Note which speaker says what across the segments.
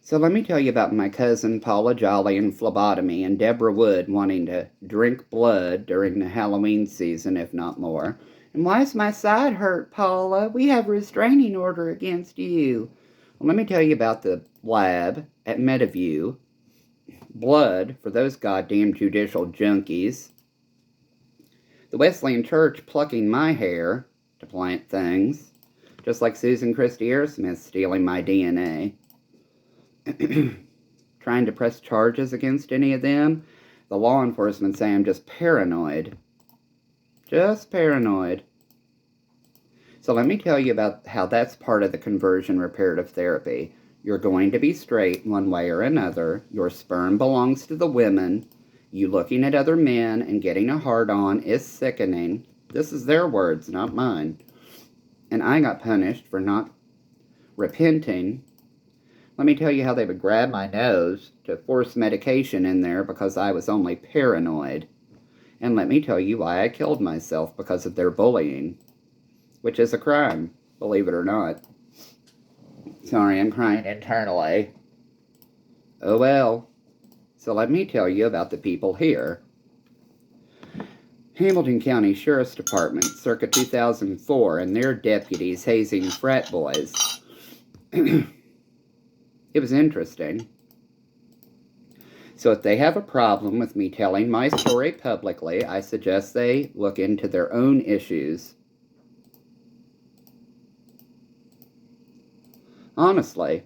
Speaker 1: So let me tell you about my cousin Paula Jolly and phlebotomy and Deborah Wood wanting to drink blood during the Halloween season, if not more. And why's my side hurt, Paula? We have a restraining order against you. Well, let me tell you about the lab at Mediview. Blood for those goddamn judicial junkies. The Wesleyan Church plucking my hair to plant things, just like Susan Christie Airsmith stealing my DNA. Trying to press charges against any of them. The law enforcement say I'm just paranoid. Just paranoid. So let me tell you about how that's part of the conversion reparative therapy. You're going to be straight one way or another. Your sperm belongs to the women. You looking at other men and getting a hard-on is sickening. This is their words, not mine. And I got punished for not repenting. Let me tell you how they would grab my nose to force medication in there because I was only paranoid. And let me tell you why I killed myself because of their bullying, which is a crime, believe it or not. Sorry, I'm crying internally. Oh well. So let me tell you about the people here. Hamilton County Sheriff's Department, circa 2004, and their deputies hazing frat boys. It was interesting. So if they have a problem with me telling my story publicly, I suggest they look into their own issues. Honestly,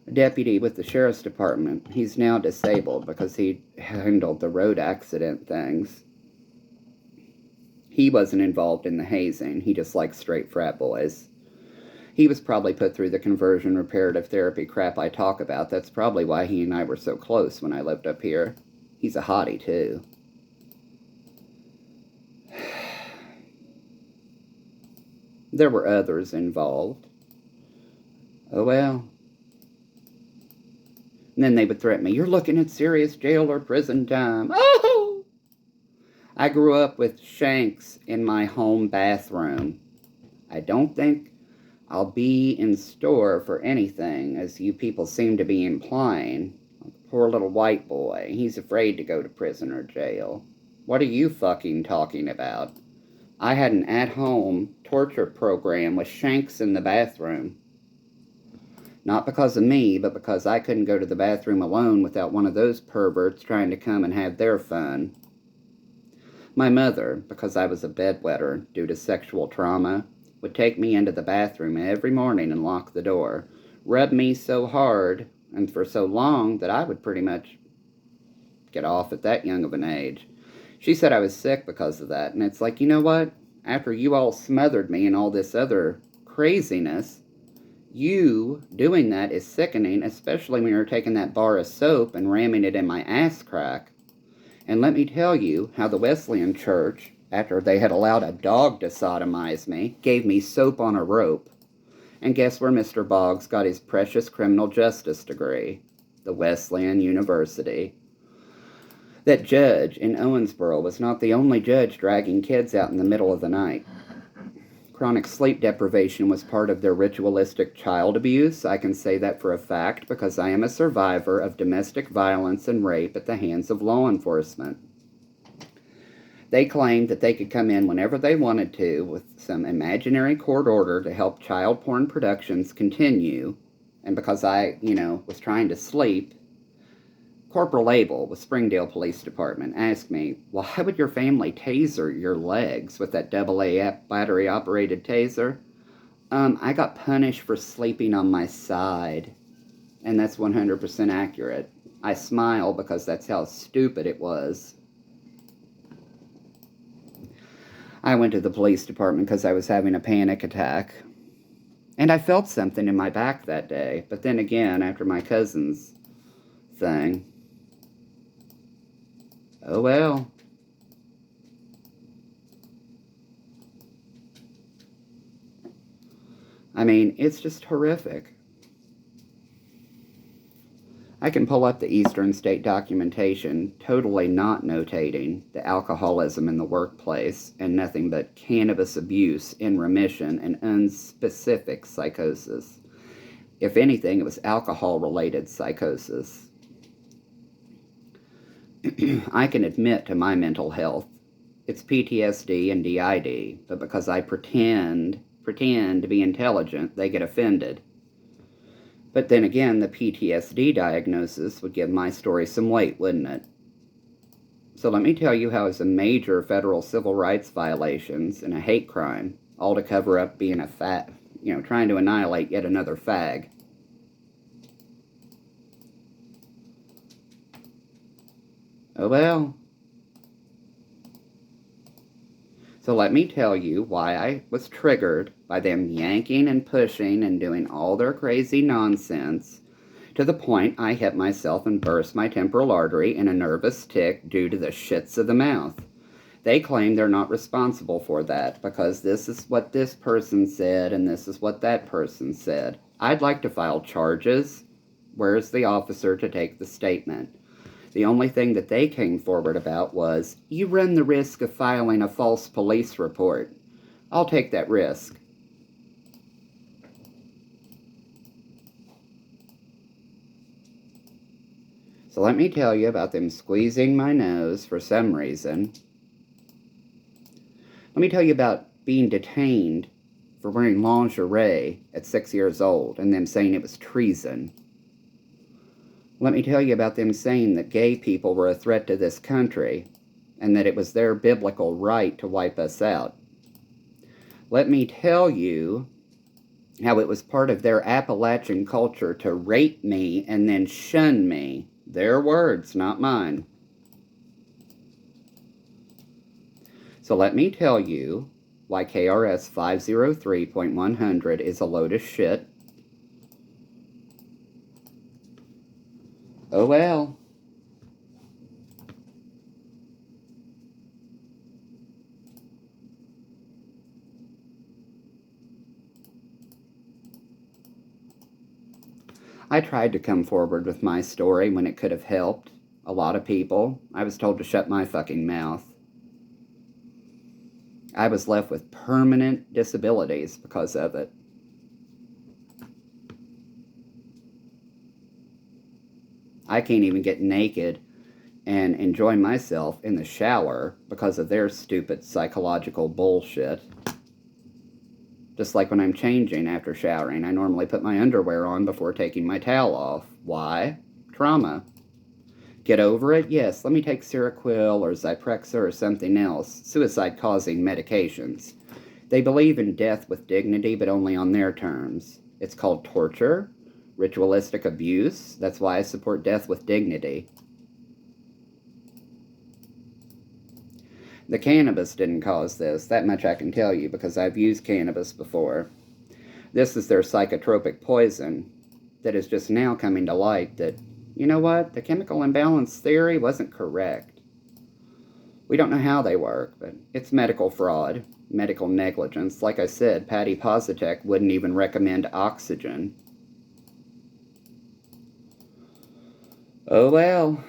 Speaker 1: a deputy with the Sheriff's Department, he's now disabled because he handled the road accident things. He wasn't involved in the hazing. He just liked straight frat boys. He was probably put through the conversion reparative therapy crap I talk about. That's probably why he and I were so close when I lived up here. He's a hottie, too. There were others involved. Oh well. And then they would threaten me, you're looking at serious jail or prison time. Oh! I grew up with shanks in my home bathroom. I don't think I'll be in store for anything, as you people seem to be implying. Poor little white boy. He's afraid to go to prison or jail. What are you fucking talking about? I had an at-home torture program with shanks in the bathroom. Not because of me, but because I couldn't go to the bathroom alone without one of those perverts trying to come and have their fun. My mother, because I was a bedwetter due to sexual trauma, would take me into the bathroom every morning and lock the door, rub me so hard and for so long that I would pretty much get off at that young of an age. She said I was sick because of that, and it's like, you know what? After you all smothered me and all this other craziness, you doing that is sickening, especially when you're taking that bar of soap and ramming it in my ass crack. And let me tell you how the Wesleyan Church, after they had allowed a dog to sodomize me, gave me soap on a rope. And guess where Mr. Boggs got his precious criminal justice degree? The Wesleyan University. That judge in Owensboro was not the only judge dragging kids out in the middle of the night. Chronic sleep deprivation was part of their ritualistic child abuse. I can say that for a fact because I am a survivor of domestic violence and rape at the hands of law enforcement. They claimed that they could come in whenever they wanted to with some imaginary court order to help child porn productions continue. And because I, was trying to sleep, Corporal Abel with Springdale Police Department asked me, why would your family taser your legs with that AA battery-operated taser? I got punished for sleeping on my side. And that's 100% accurate. I smile because that's how stupid it was. I went to the police department because I was having a panic attack. And I felt something in my back that day. But then again, after my cousin's thing, oh well. I mean, it's just horrific. I can pull up the Eastern State documentation, totally not notating the alcoholism in the workplace and nothing but cannabis abuse in remission and unspecific psychosis. If anything, it was alcohol-related psychosis. I can admit to my mental health. It's PTSD and DID, but because I pretend to be intelligent, they get offended. But then again, the PTSD diagnosis would give my story some weight, wouldn't it? So let me tell you how it's a major federal civil rights violations and a hate crime, all to cover up being trying to annihilate yet another fag. Oh well. So let me tell you why I was triggered by them yanking and pushing and doing all their crazy nonsense to the point I hit myself and burst my temporal artery in a nervous tic due to the shits of the mouth. They claim they're not responsible for that because this is what this person said and this is what that person said. I'd like to file charges. Where's the officer to take the statement? The only thing that they came forward about was, you run the risk of filing a false police report. I'll take that risk. So let me tell you about them squeezing my nose for some reason. Let me tell you about being detained for wearing lingerie at 6 years old and them saying it was treason. Let me tell you about them saying that gay people were a threat to this country and that it was their biblical right to wipe us out. Let me tell you how it was part of their Appalachian culture to rape me and then shun me. Their words, not mine. So let me tell you why KRS 503.100 is a load of shit. Oh well. I tried to come forward with my story when it could have helped a lot of people. I was told to shut my fucking mouth. I was left with permanent disabilities because of it. I can't even get naked and enjoy myself in the shower because of their stupid psychological bullshit. Just like when I'm changing after showering, I normally put my underwear on before taking my towel off. Why? Trauma. Get over it? Yes, let me take Seroquel or Zyprexa or something else, suicide-causing medications. They believe in death with dignity, but only on their terms. It's called torture, ritualistic abuse. That's why I support death with dignity. The cannabis didn't cause this, that much I can tell you, because I've used cannabis before. This is their psychotropic poison that is just now coming to light that, you know what, the chemical imbalance theory wasn't correct. We don't know how they work, but it's medical fraud, medical negligence. Like I said, Patty Positek wouldn't even recommend oxygen. Oh well.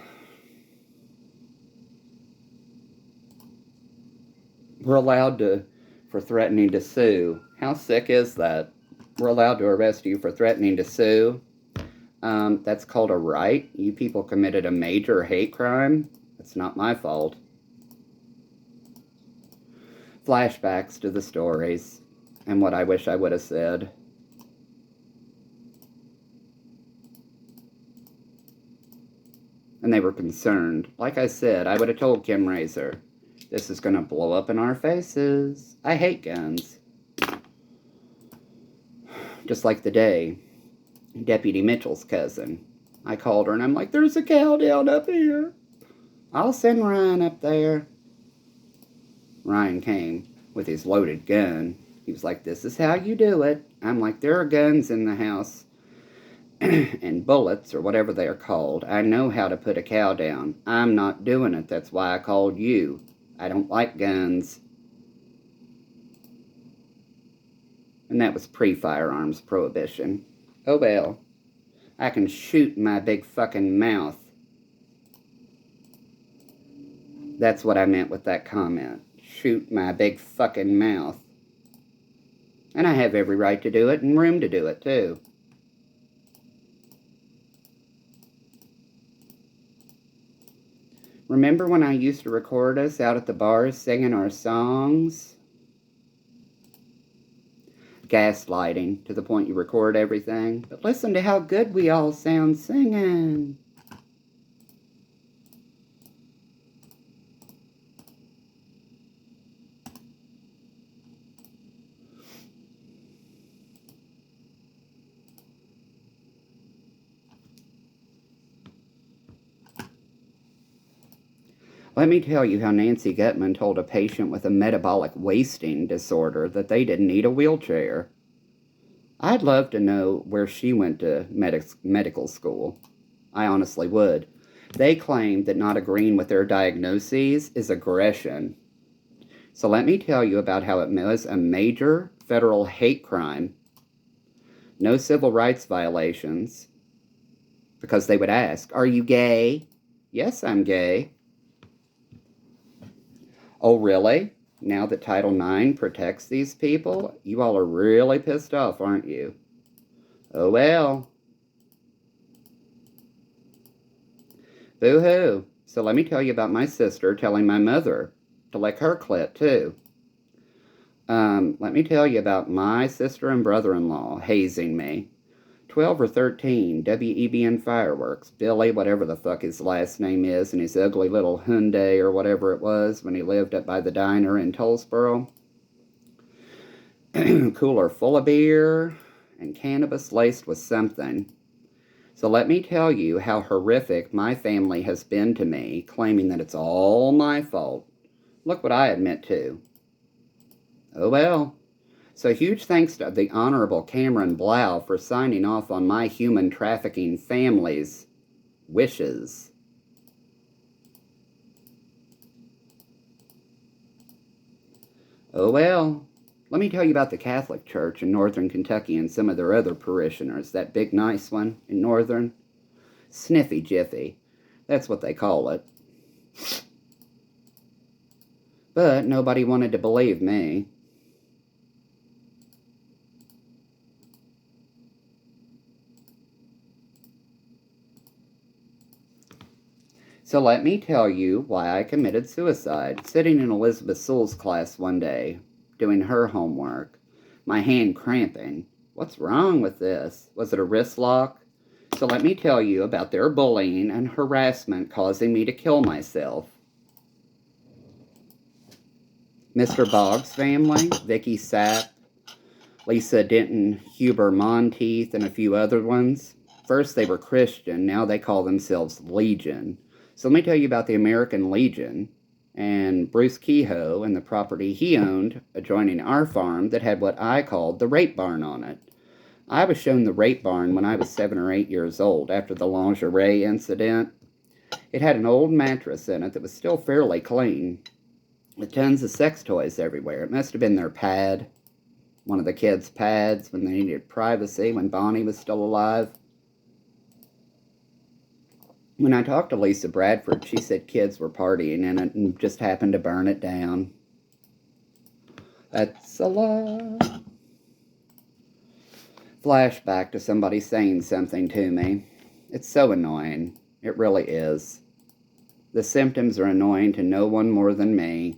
Speaker 1: We're allowed for threatening to sue. How sick is that? We're allowed to arrest you for threatening to sue. That's called a right. You people committed a major hate crime. It's not my fault. Flashbacks to the stories and what I wish I would have said. And they were concerned. Like I said, I would have told Kim Razor, this is going to blow up in our faces. I hate guns. Just like the day Deputy Mitchell's cousin. I called her and I'm like, there's a cow down up here. I'll send Ryan up there. Ryan came with his loaded gun. He was like, this is how you do it. I'm like, there are guns in the house and bullets or whatever they are called. I know how to put a cow down. I'm not doing it. That's why I called you. I don't like guns. And that was pre-firearms prohibition. Oh well. I can shoot my big fucking mouth. That's what I meant with that comment. Shoot my big fucking mouth. And I have every right to do it and room to do it too. Remember when I used to record us out at the bars singing our songs? Gaslighting to the point you record everything. But listen to how good we all sound singing. Let me tell you how Nancy Gutman told a patient with a metabolic wasting disorder that they didn't need a wheelchair. I'd love to know where she went to medical school. I honestly would. They claim that not agreeing with their diagnoses is aggression. So let me tell you about how it was a major federal hate crime. No civil rights violations. Because they would ask, "Are you gay?" "Yes, I'm gay." "Oh, really? Now that Title IX protects these people, you all are really pissed off, aren't you?" "Oh, well." Boo-hoo. So let me tell you about my sister telling my mother to lick her clit, too. Let me tell you about my sister and brother-in-law hazing me. 12 or 13, WEBN Fireworks, Billy, whatever the fuck his last name is, and his ugly little Hyundai or whatever it was when he lived up by the diner in Tollsboro. Cooler full of beer and cannabis laced with something. So let me tell you how horrific my family has been to me, claiming that it's all my fault. Look what I admit to. Oh well. So huge thanks to the Honorable Cameron Blau for signing off on my human trafficking family's wishes. Oh well. Let me tell you about the Catholic Church in Northern Kentucky and some of their other parishioners. That big nice one in Northern. Sniffy Jiffy. That's what they call it. But nobody wanted to believe me. So let me tell you why I committed suicide. Sitting in Elizabeth Sewell's class one day, doing her homework, my hand cramping. What's wrong with this? Was it a wrist lock? So let me tell you about their bullying and harassment causing me to kill myself. Mr. Boggs' family, Vicky Sapp, Lisa Denton, Huber Monteith, and a few other ones. First they were Christian, now they call themselves Legion. So let me tell you about the American Legion and Bruce Kehoe and the property he owned adjoining our farm that had what I called the rape barn on it. I was shown the rape barn when I was 7 or 8 years old after the lingerie incident. It had an old mattress in it that was still fairly clean, with tons of sex toys everywhere. It must have been their pad, one of the kids' pads when they needed privacy when Bonnie was still alive. When I talked to Lisa Bradford, she said kids were partying in it and just happened to burn it down. That's a lie. Flashback to somebody saying something to me. It's so annoying. It really is. The symptoms are annoying to no one more than me.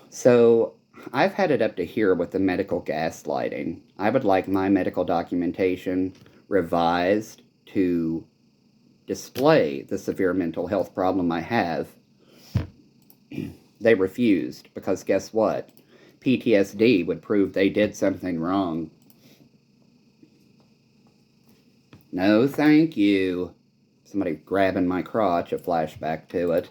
Speaker 1: So, I've had it up to here with the medical gaslighting. I would like my medical documentation revised to display the severe mental health problem I have. They refused because guess what? PTSD would prove they did something wrong. No, thank you. Somebody grabbing my crotch, a flashback to it.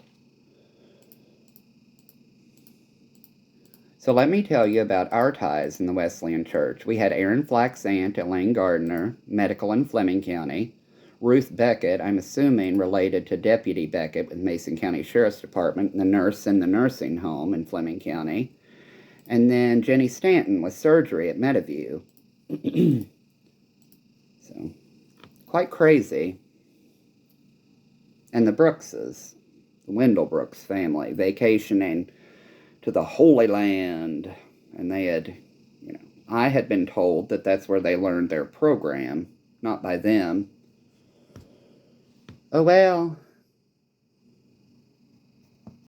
Speaker 1: So let me tell you about our ties in the Wesleyan Church. We had Aaron Flack's aunt, Elaine Gardner, medical in Fleming County. Ruth Beckett, I'm assuming related to Deputy Beckett with Mason County Sheriff's Department, the nurse in the nursing home in Fleming County. And then Jenny Stanton with surgery at Meadowview. So, quite crazy. And the Brookses, the Wendell Brooks family, vacationing to the Holy Land, and they had, I had been told that that's where they learned their program, not by them. Oh well,